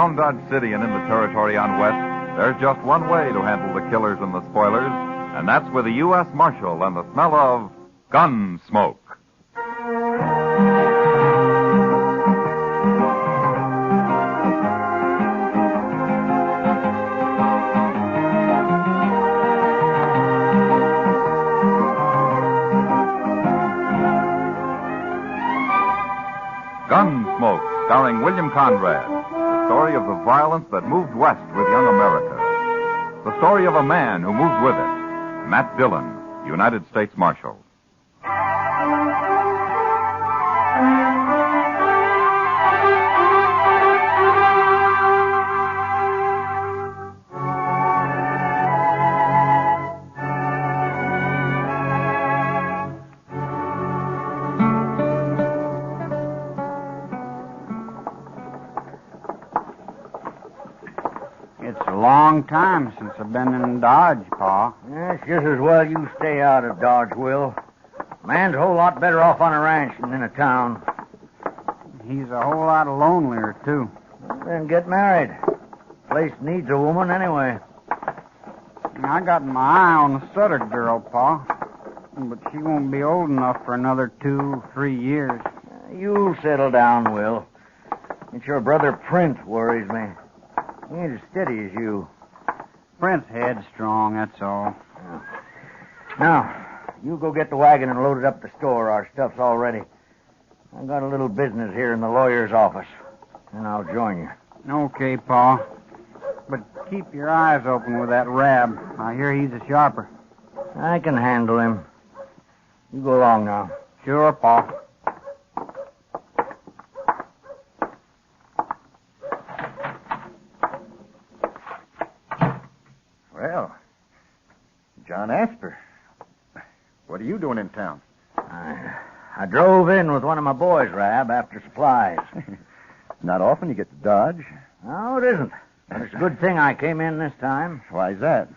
Around Dodge City and in the territory on West, there's just one way to handle the killers and the spoilers, and that's with a U.S. Marshal and the smell of Gunsmoke. Gunsmoke, starring William Conrad. The story of the violence that moved west with young America. The story of a man who moved with it. Matt Dillon, United States Marshal. Long time since I've been in Dodge, Pa. Yeah, it's just as well you stay out of Dodge, Will. Man's a whole lot better off on a ranch than in a town. He's a whole lot lonelier, too. Then get married. Place needs a woman anyway. I got my eye on the Sutter girl, Pa. But she won't be old enough for another 2-3 years. You'll settle down, Will. It's your brother Print worries me. He ain't as steady as you. Print's headstrong, that's all. Yeah. Now, you go get the wagon and load it up at the store. Our stuff's all ready. I've got a little business here in the lawyer's office, and I'll join you. Okay, Pa. But keep your eyes open with that Rab. I hear he's a sharper. I can handle him. You go along now. Sure, Pa. Well, John Asper, what are you doing in town? I drove in with one of my boys, Rab, after supplies. Not often you get to Dodge. No, it isn't. But it's a good thing I came in this time. Why's that?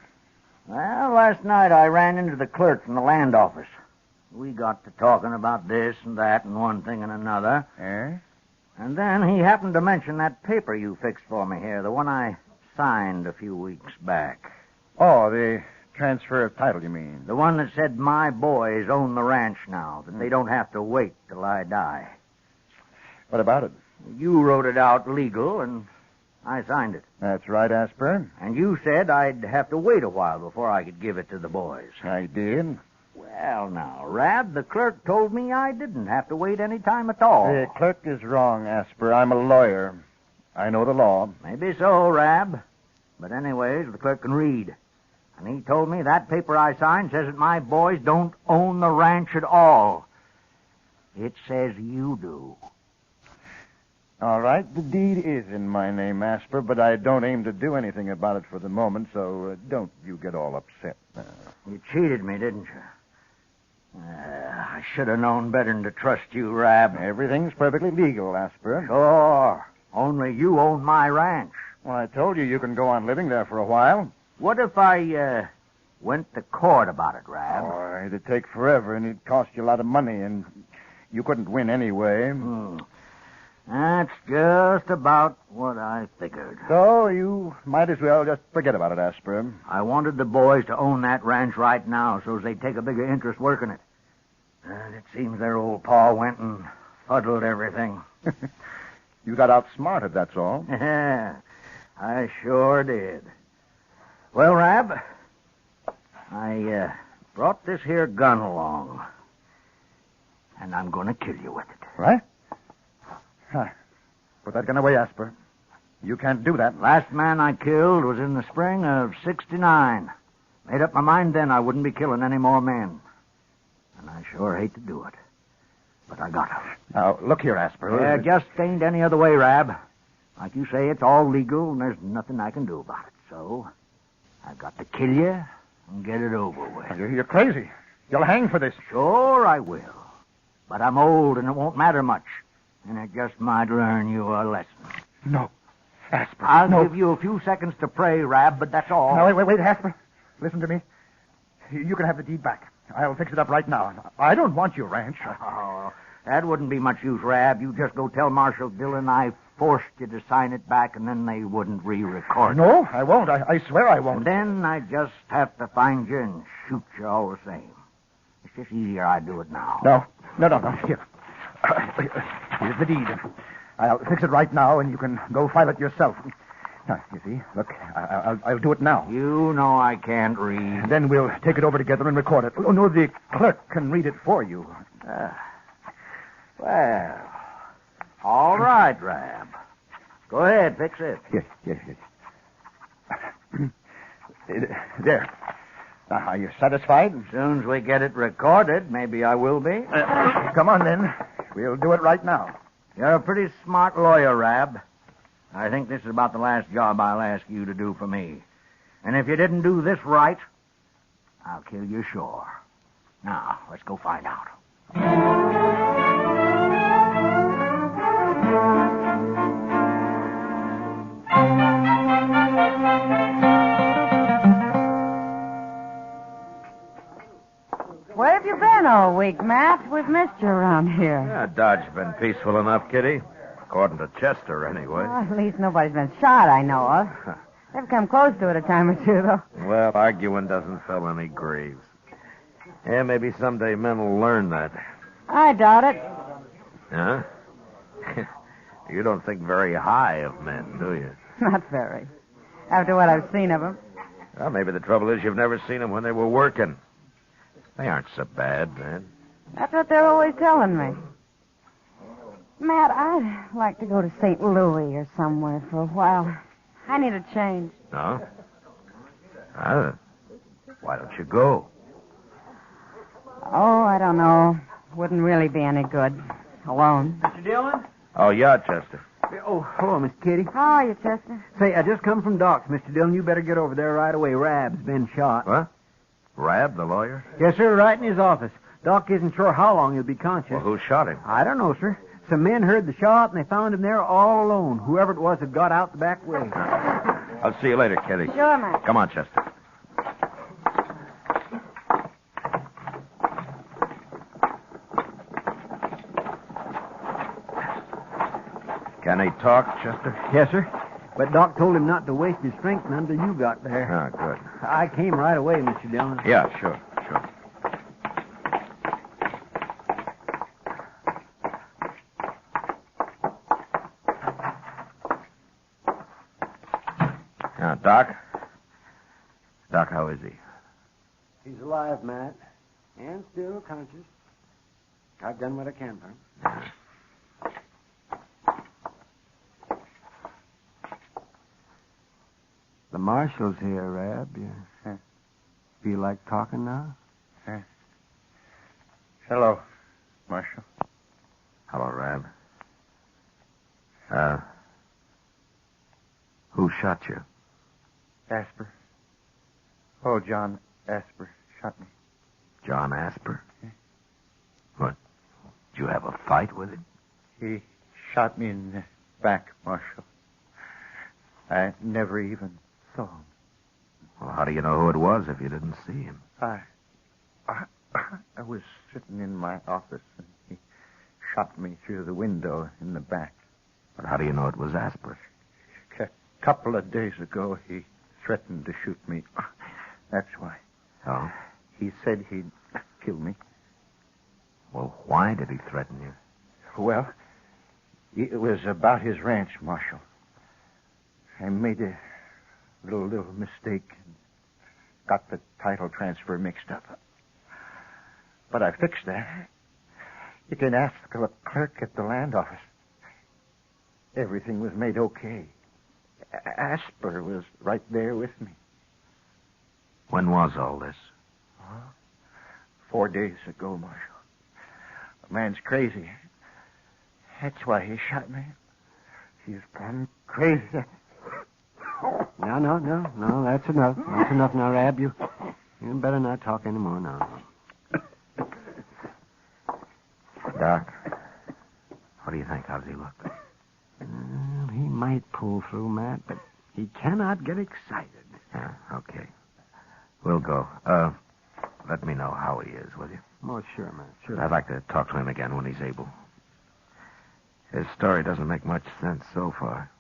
Well, last night I ran into the clerk from the land office. We got to talking about this and that and one thing and another. Eh? And then he happened to mention that paper you fixed for me here, the one I signed a few weeks back. Oh, the transfer of title, you mean? The one that said my boys own the ranch now, that they don't have to wait till I die. What about it? You wrote it out legal, and I signed it. That's right, Asper. And you said I'd have to wait a while before I could give it to the boys. I did. Well, now, Rab, the clerk told me I didn't have to wait any time at all. The clerk is wrong, Asper. I'm a lawyer. I know the law. Maybe so, Rab. But anyways, the clerk can read. And he told me that paper I signed says that my boys don't own the ranch at all. It says you do. All right, the deed is in my name, Asper, but I don't aim to do anything about it for the moment, so don't you get all upset. You cheated me, didn't you? I should have known better than to trust you, Rab. Everything's perfectly legal, Asper. Sure. Only you own my ranch. Well, I told you you can go on living there for a while. What if I, went to court about it, Rab? Oh, it'd take forever, and it'd cost you a lot of money, and you couldn't win anyway. That's just about what I figured. So you might as well just forget about it, Asper. I wanted the boys to own that ranch right now so they'd take a bigger interest working it. And it seems their old pa went and fuddled everything. You got outsmarted, that's all. Yeah, I sure did. Well, Rab, I brought this here gun along, and I'm going to kill you with it. Right? Huh. Put that gun away, Asper. You can't do that. Last man I killed was in the spring of '69. Made up my mind then I wouldn't be killing any more men. And I sure hate to do it. But I got to. Now, look here, Asper. Yeah, just ain't any other way, Rab. Like you say, it's all legal, and there's nothing I can do about it. So, I've got to kill you and get it over with. You're crazy. You'll hang for this. Sure I will. But I'm old, and it won't matter much. And it just might learn you a lesson. No. Asper, I'll no. give you a few seconds to pray, Rab, but that's all. No, wait, Asper. Listen to me. You can have the deed back. I'll fix it up right now. I don't want your ranch. Oh, That wouldn't be much use, Rab. You just go tell Marshal Dillon I forced you to sign it back, and then they wouldn't re-record it. No, I won't. I swear I won't. And then I just have to find you and shoot you all the same. It's just easier I do it now. No. Here. Here's the deed. I'll fix it right now, and you can go file it yourself. Now, you see, look, I'll do it now. You know I can't read. Then we'll take it over together and record it. Oh, no, the clerk can read it for you. Well, all right, Rab. Go ahead, fix it. Yes. There. Now, are you satisfied? As soon as we get it recorded, maybe I will be. Come on, then. We'll do it right now. You're a pretty smart lawyer, Rab. I think this is about the last job I'll ask you to do for me. And if you didn't do this right, I'll kill you sure. Now, let's go find out. Where have you been all week, Matt? We've missed you around here. Yeah, Dodge's been peaceful enough, Kitty. According to Chester, anyway. Well, at least nobody's been shot, I know of. They've come close to it a time or two, though. Well, arguing doesn't fill any graves. Yeah, maybe someday men will learn that. I doubt it. Huh? You don't think very high of men, do you? Not very. After what I've seen of them. Well, maybe the trouble is you've never seen them when they were working. They aren't so bad, man. That's what they're always telling me. Matt, I'd like to go to St. Louis or somewhere for a while. I need a change. No? Why don't you go? Oh, I don't know. Wouldn't really be any good. Alone. Mr. Dillon? Oh, yeah, Chester. Oh, hello, Miss Kitty. How are you, Chester? Say, I just come from Doc's, Mr. Dillon. You better get over there right away. Rab's been shot. What? Rab, the lawyer? Yes, sir, right in his office. Doc isn't sure how long he'll be conscious. Well, who shot him? I don't know, sir. Some men heard the shot, and they found him there all alone. Whoever it was had got out the back way. I'll see you later, Kitty. Sure, Matt. Come on, Chester. Can he talk, Chester? Yes, sir. But Doc told him not to waste his strength until you got there. Ah, good. I came right away, Mr. Dillon. Yeah, sure. Now, Doc, how is he? He's alive, Matt. And still conscious. I've done what I can for him. The marshal's here, Rab. You feel like talking now? Hello, Marshal. Hello, Rab. Who shot you? Asper. Oh, John Asper shot me. John Asper? What? Did you have a fight with him? He shot me in the back, Marshal. I never even saw him. Well, how do you know who it was if you didn't see him? I was sitting in my office, and he shot me through the window in the back. But how do you know it was Asper? A couple of days ago, he threatened to shoot me. That's why. Oh? He said he'd kill me. Well, why did he threaten you? Well, it was about his ranch, Marshal. I made a little mistake and got the title transfer mixed up. But I fixed that. You can ask the clerk at the land office. Everything was made okay. Asper was right there with me. When was all this? 4 days ago, Marshal. The man's crazy. That's why he shot me. He's gone crazy. No, that's enough. That's enough now, Rab. You better not talk anymore now. Doc, what do you think? How does he look? Well, he might pull through, Matt, but he cannot get excited. Yeah, okay. We'll go. Let me know how he is, will you? Oh, sure, man. Sure. I'd like to talk to him again when he's able. His story doesn't make much sense so far.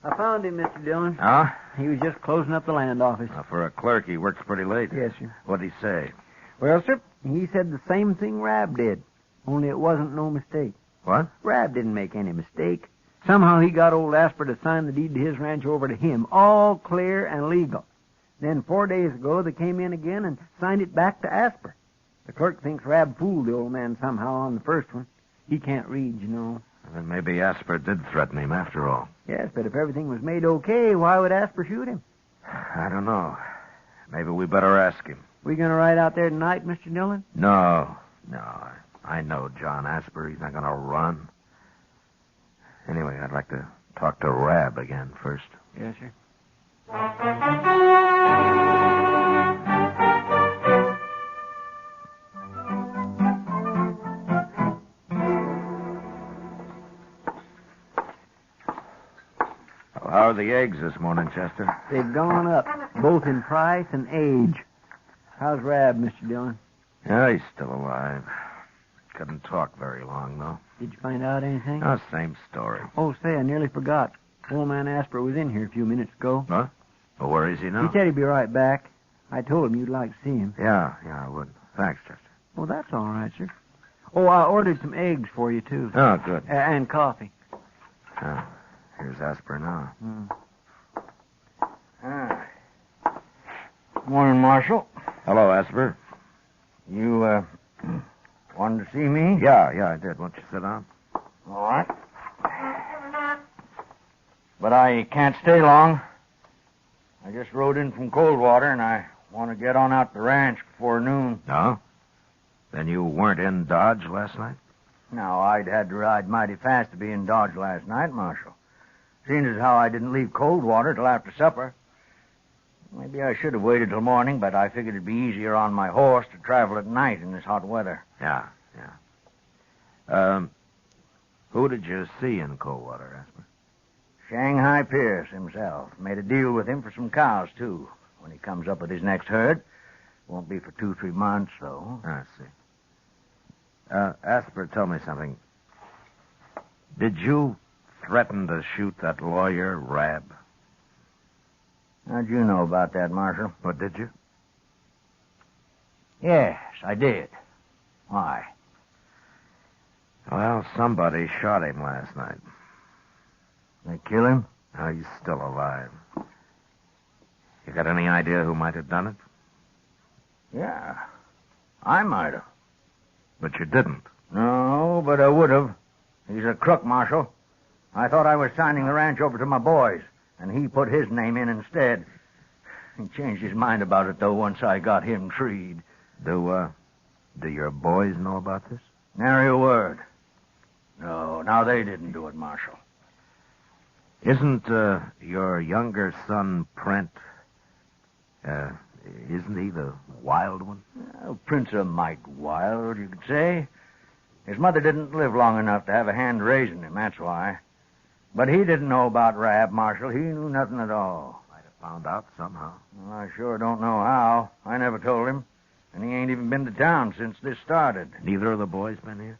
I found him, Mr. Dillon. Huh? He was just closing up the land office. For a clerk, he works pretty late. Yes, sir. What'd he say? Well, sir, he said the same thing Rab did, only it wasn't no mistake. What? Rab didn't make any mistake. Somehow he got old Asper to sign the deed to his ranch over to him, all clear and legal. Then 4 days ago, they came in again and signed it back to Asper. The clerk thinks Rab fooled the old man somehow on the first one. He can't read, you know. Then maybe Asper did threaten him after all. Yes, but if everything was made okay, why would Asper shoot him? I don't know. Maybe we better ask him. We going to ride out there tonight, Mr. Dillon? No. I know John Asper. He's not going to run. Anyway, I'd like to talk to Rab again first. Yes, sir. Well, how are the eggs this morning, Chester? They've gone up, both in price and age. How's Rab, Mr. Dillon? Yeah, he's still alive. Couldn't talk very long, though. Did you find out anything? Oh, same story. Oh, say, I nearly forgot. Old man Asper was in here a few minutes ago. Huh? Well, where is he now? He said he'd be right back. I told him you'd like to see him. Yeah, I would. Thanks, Chester. Oh, that's all right, sir. Oh, I ordered some eggs for you, too. Oh, good. And coffee. Oh, here's Asper now. Morning, Marshal. Hello, Asper. You, wanted to see me? Yeah, I did. Won't you sit down? All right. But I can't stay long. I just rode in from Coldwater, and I want to get on out the ranch before noon. No? Then you weren't in Dodge last night? Now, I'd had to ride mighty fast to be in Dodge last night, Marshal. Seeing as how I didn't leave Coldwater till after supper. Maybe I should have waited till morning, but I figured it'd be easier on my horse to travel at night in this hot weather. Yeah. Who did you see in Coldwater, Asper? Shanghai Pierce himself. Made a deal with him for some cows, too, when he comes up with his next herd. Won't be for 2-3 months, though. I see. Asper, tell me something. Did you threaten to shoot that lawyer, Rab? How'd you know about that, Marshal? What, did you? Yes, I did. Why? Well, somebody shot him last night. They kill him? Oh, he's still alive. You got any idea who might have done it? Yeah, I might have. But you didn't. No, but I would have. He's a crook, Marshal. I thought I was signing the ranch over to my boys, and he put his name in instead. He changed his mind about it, though, once I got him treed. Do your boys know about this? Nary a word. No, now they didn't do it, Marshal. Isn't your younger son, Prent, isn't he the wild one? Well, Prince a mite wild, you could say. His mother didn't live long enough to have a hand raising him, that's why. But he didn't know about Rab, Marshal. He knew nothing at all. Might have found out somehow. Well, I sure don't know how. I never told him. And he ain't even been to town since this started. Neither of the boys been here?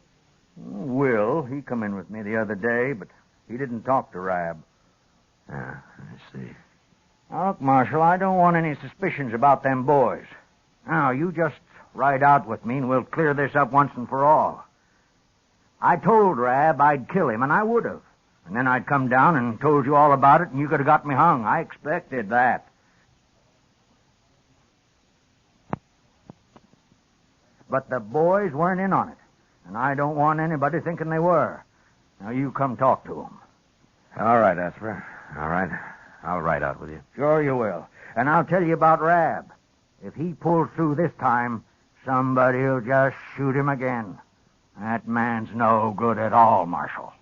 Will, he come in with me the other day, but he didn't talk to Rab. Yeah, I see. Now, look, Marshal, I don't want any suspicions about them boys. Now, you just ride out with me and we'll clear this up once and for all. I told Rab I'd kill him, and I would have. And then I'd come down and told you all about it, and you could have got me hung. I expected that. But the boys weren't in on it, and I don't want anybody thinking they were. Now, you come talk to them. All right, Asper. All right. I'll ride out with you. Sure you will. And I'll tell you about Rab. If he pulls through this time, somebody'll just shoot him again. That man's no good at all, Marshal.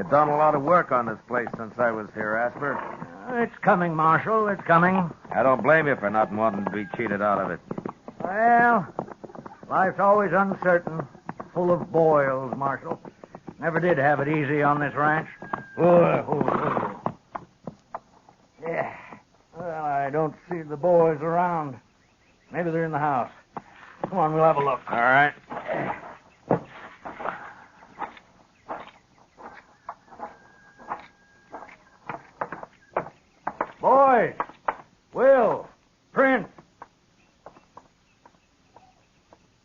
You've done a lot of work on this place since I was here, Asper. It's coming, Marshal. It's coming. I don't blame you for not wanting to be cheated out of it. Well, life's always uncertain, full of boils, Marshal. Never did have it easy on this ranch. Yeah. Well, I don't see the boys around. Maybe they're in the house. Come on, we'll have a look. All right. Boys! Will! Prince!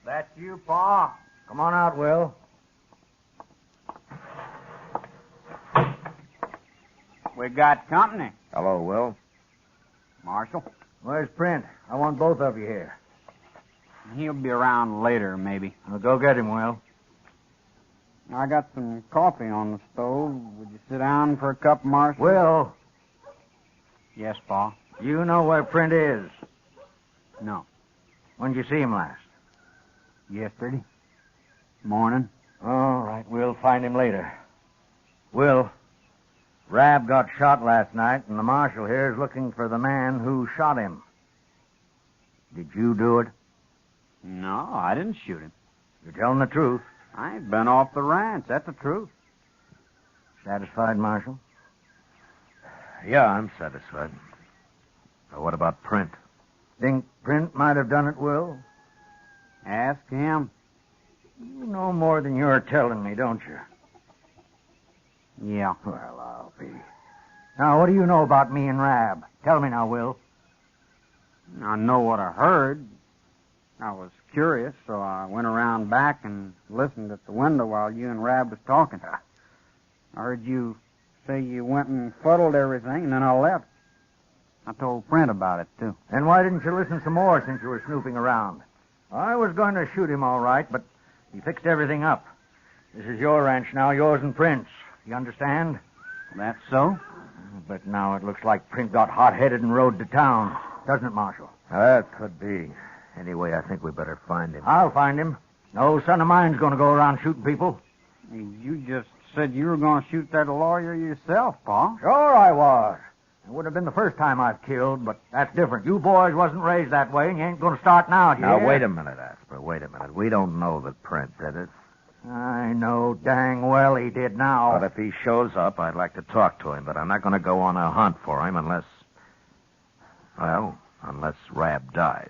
That's you, Pa. Come on out, Will. We got company, Hello, Will. Marshal. Where's Prince? I want both of you here. He'll be around later, maybe. Well, go get him, Will. I got some coffee on the stove. Would you sit down for a cup, Marshal? Will, Yes, Pa. you know where Prince is. No. When'd you see him last? Yesterday. Morning. All right, we'll find him later. Will, Rab got shot last night, and the marshal here is looking for the man who shot him. Did you do it? No, I didn't shoot him. You're telling the truth. I ain't been off the ranch. That's the truth. Satisfied, Marshal? Yeah, I'm satisfied. But what about Print? Think Prince might have done it, Will? Ask him. You know more than you're telling me, don't you? Yeah. Well, I'll be. Now, what do you know about me and Rab? Tell me now, Will. I know what I heard. I was curious, so I went around back and listened at the window while you and Rab was talking. I heard you say you went and fuddled everything, and then I left. I told Brent about it, too. And why didn't you listen some more since you were snooping around? I was going to shoot him all right, but he fixed everything up. This is your ranch now, yours and Prince. You understand? That's so? But now it looks like Prince got hot-headed and rode to town. Doesn't it, Marshal? That could be. Anyway, I think we better find him. I'll find him. No son of mine's going to go around shooting people. You just said you were going to shoot that lawyer yourself, Pa. Sure I was. It would have been the first time I've killed, but that's different. You boys wasn't raised that way, and you ain't going to start now, do you? Now, wait a minute, Asper. Wait a minute. We don't know that Print did it. I know dang well he did now. But if he shows up, I'd like to talk to him, but I'm not going to go on a hunt for him unless Rab dies.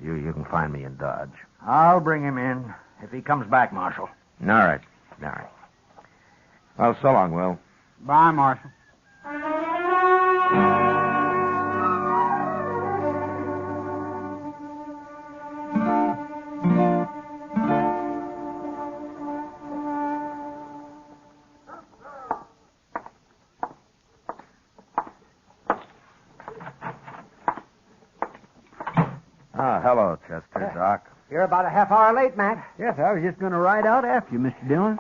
You can find me in Dodge. I'll bring him in if he comes back, Marshal. All right. Well, so long, Will. Bye, Marshal. Hello, Chester. Doc. You're about a half hour late, Matt. Yes, I was just going to ride out after you, Mr. Dillon.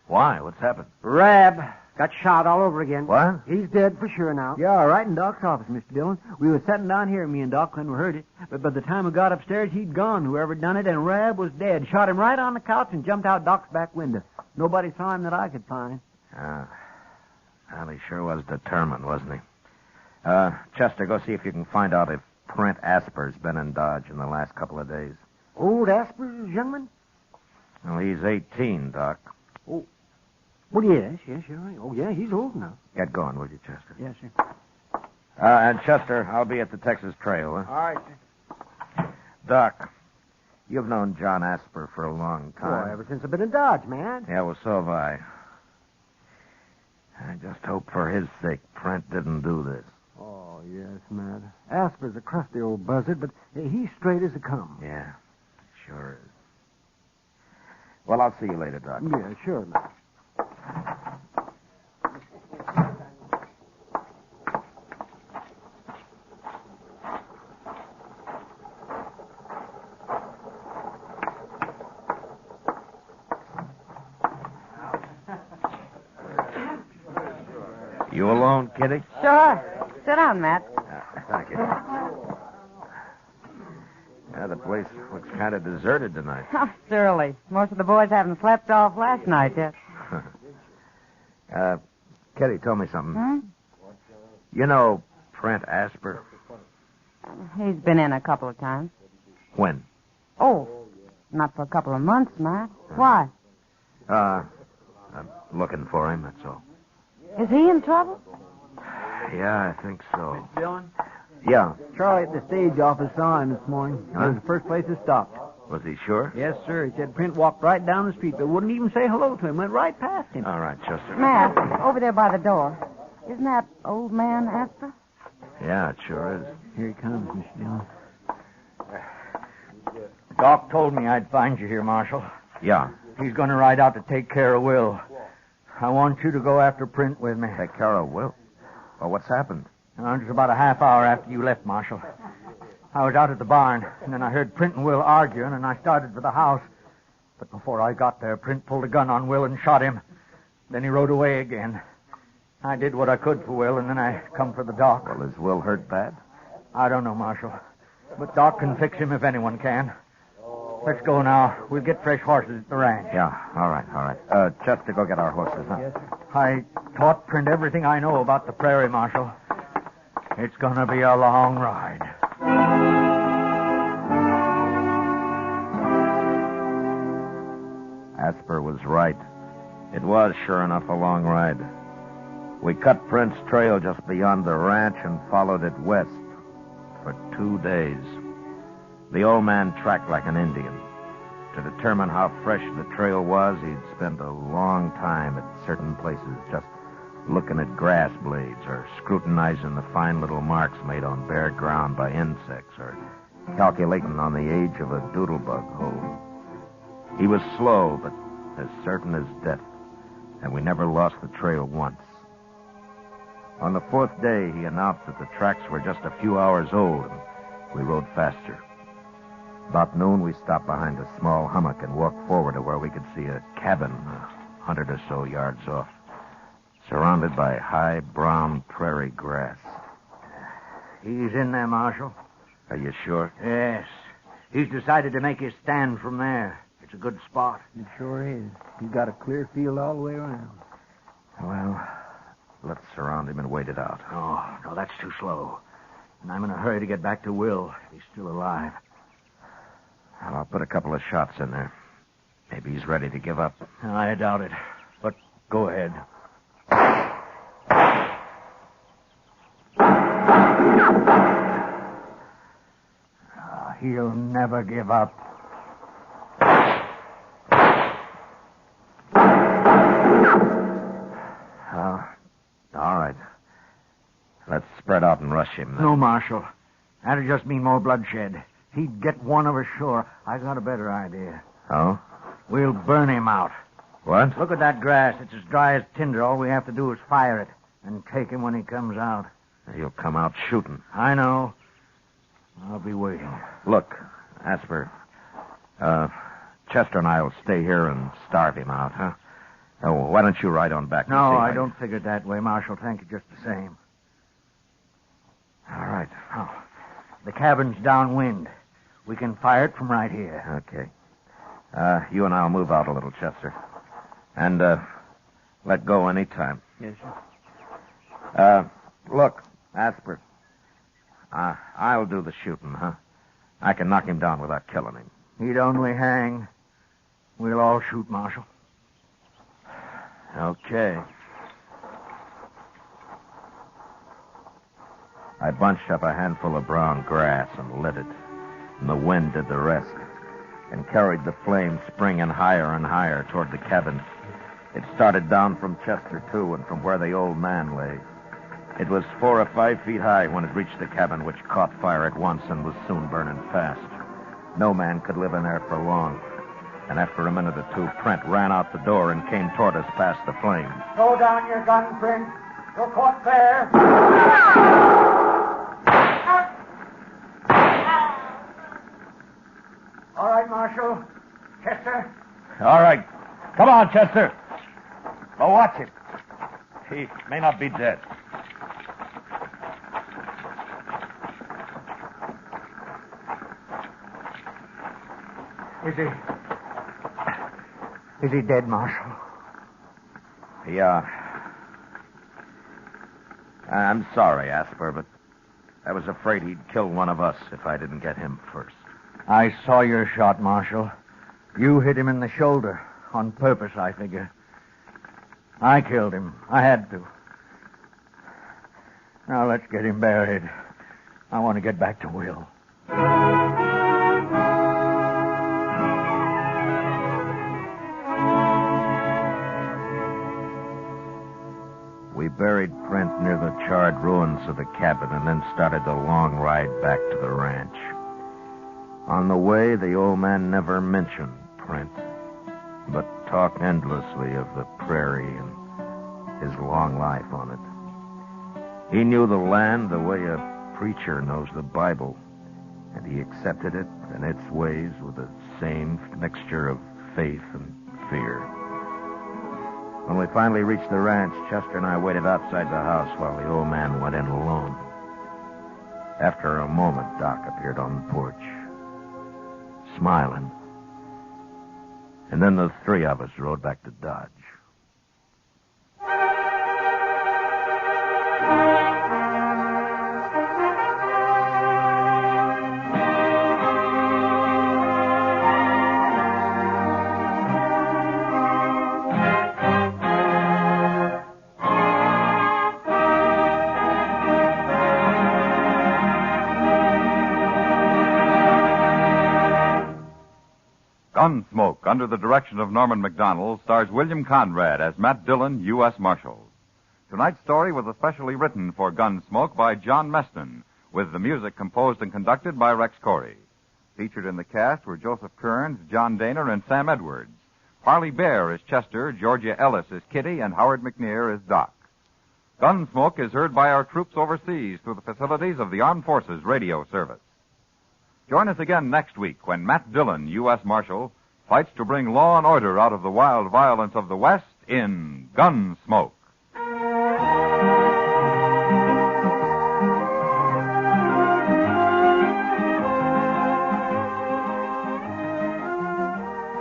Why? What's happened? Rab got shot all over again. What? He's dead for sure now. Yeah, right in Doc's office, Mr. Dillon. We were sitting down here, me and Doc, when we heard it. But by the time we got upstairs, he'd gone, whoever done it, and Rab was dead. Shot him right on the couch and jumped out Doc's back window. Nobody saw him that I could find. Well, he sure was determined, wasn't he? Chester, go see if you can find out if Print Asper's been in Dodge in the last couple of days. Old Asper's youngman? Well, he's 18, Doc. Oh, yes, you're right. Oh, yeah, he's old now. Get going, will you, Chester? Yes, sir. And Chester, I'll be at the Texas Trail, huh? All right, sir. Doc, you've known John Asper for a long time. Oh, ever since I've been in Dodge, man. Yeah, well, so have I. I just hope for his sake Print didn't do this. Oh, yes, Matt. Asper's a crusty old buzzard, but he's straight as a come. Yeah, sure is. Well, I'll see you later, Doc. Yeah, sure, Matt. You alone, Kitty? Sure. Sit down, Matt. Thank you. Yeah, the place looks kind of deserted tonight. Oh, surely. Most of the boys haven't slept off last night yet. Kitty, tell me something. Hmm? You know Prent Asper? He's been in a couple of times. When? Oh, not for a couple of months, Matt. Why? I'm looking for him, that's all. Is he in trouble? Yeah, I think so. Dillon? Yeah. Charlie at the stage office saw him this morning. It was the first place he stopped. Was he sure? Yes, sir. He said Print walked right down the street, but wouldn't even say hello to him. Went right past him. All right, Chester. Matt, over there by the door. Isn't that old man Asper? Yeah, it sure is. Here he comes, Mr. Dillon. Doc told me I'd find you here, Marshal. Yeah. He's going to ride out to take care of Will. I want you to go after Print with me. Take care of Will. Well, what's happened? It was about a half hour after you left, Marshal. I was out at the barn, and then I heard Print and Will arguing, and I started for the house. But before I got there, Print pulled a gun on Will and shot him. Then he rode away again. I did what I could for Will, and then I come for the doc. Well, is Will hurt bad? I don't know, Marshal. But Doc can fix him if anyone can. Let's go now. We'll get fresh horses at the ranch. Yeah, all right. Chester, go get our horses, huh? Yes, sir. I taught Print everything I know about the prairie, Marshal. It's going to be a long ride. Asper was right. It was, sure enough, a long ride. We cut Print's trail just beyond the ranch and followed it west for 2 days. The old man tracked like an Indian. To determine how fresh the trail was, he'd spend a long time at certain places just looking at grass blades or scrutinizing the fine little marks made on bare ground by insects or calculating on the age of a doodlebug hole. He was slow, but as certain as death, and we never lost the trail once. On the 4th day, he announced that the tracks were just a few hours old, and we rode faster. About noon, we stopped behind a small hummock and walked forward to where we could see a cabin 100 or so yards off, surrounded by high brown prairie grass. He's in there, Marshal. Are you sure? Yes. He's decided to make his stand from there. It's a good spot. It sure is. He's got a clear field all the way around. Well, let's surround him and wait it out. Oh, no, that's too slow. And I'm in a hurry to get back to Will. He's still alive. Well, I'll put a couple of shots in there. Maybe he's ready to give up. I doubt it. But go ahead. He'll never give up. All right. Let's spread out and rush him, then. No, Marshal. That'd just mean more bloodshed. He'd get one of us sure. I got a better idea. Oh? We'll burn him out. What? Look at that grass. It's as dry as tinder. All we have to do is fire it and take him when he comes out. He'll come out shooting. I know. I'll be waiting. Look, Asper, Chester and I will stay here and starve him out, huh? Oh, why don't you ride on back? No, and see I don't figure it that way, Marshal. Thank you just the same. All right. Oh, the cabin's downwind. We can fire it from right here. Okay. You and I'll move out a little, Chester. And, let go any time. Yes, sir. Look, Asper. I'll do the shooting, huh? I can knock him down without killing him. He'd only hang. We'll all shoot, Marshal. Okay. I bunched up a handful of brown grass and lit it, and the wind did the rest, and carried the flame springing higher and higher toward the cabin. It started down from Chester, too, and from where the old man lay. It was 4 or 5 feet high when it reached the cabin, which caught fire at once and was soon burning fast. No man could live in there for long. And after a minute or two, Prent ran out the door and came toward us past the flames. Throw down your gun, Print. You're caught fair. All right, Marshal. Chester? All right. Come on, Chester. Go watch him. He may not be dead. Is he dead, Marshal? Yeah. I'm sorry, Asper, but I was afraid he'd kill one of us if I didn't get him first. I saw your shot, Marshal. You hit him in the shoulder. On purpose, I figure. I killed him. I had to. Now let's get him buried. I want to get back to Will. We buried Print near the charred ruins of the cabin and then started the long ride back to the ranch. On the way, the old man never mentioned Print, but talked endlessly of the prairie and his long life on it. He knew the land the way a preacher knows the Bible, and he accepted it and its ways with the same mixture of faith and fear. When we finally reached the ranch, Chester and I waited outside the house while the old man went in alone. After a moment, Doc appeared on the porch, smiling. And then the three of us rode back to Dodge. Gunsmoke, under the direction of Norman MacDonald, stars William Conrad as Matt Dillon, U.S. Marshal. Tonight's story was especially written for Gunsmoke by John Meston, with the music composed and conducted by Rex Corey. Featured in the cast were Joseph Kearns, John Daner, and Sam Edwards. Parley Bear is Chester, Georgia Ellis is Kitty, and Howard McNear is Doc. Gunsmoke is heard by our troops overseas through the facilities of the Armed Forces Radio Service. Join us again next week when Matt Dillon, U.S. Marshal, fights to bring law and order out of the wild violence of the West in Gunsmoke.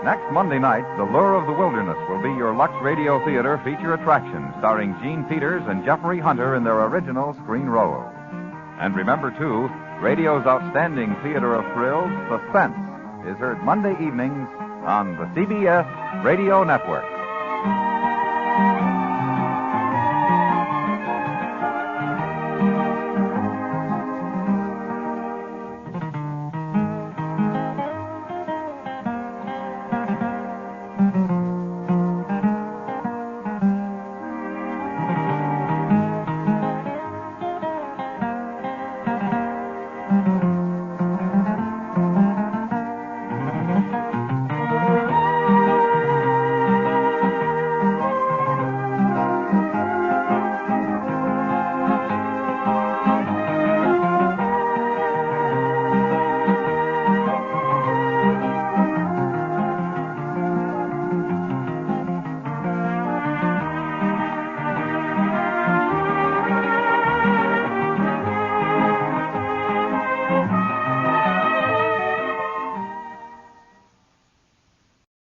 Next Monday night, The Lure of the Wilderness will be your Lux Radio Theater feature attraction, starring Gene Peters and Jeffrey Hunter in their original screen roles. And remember, too, radio's outstanding theater of thrills, Suspense, is heard Monday evenings on the CBS Radio Network.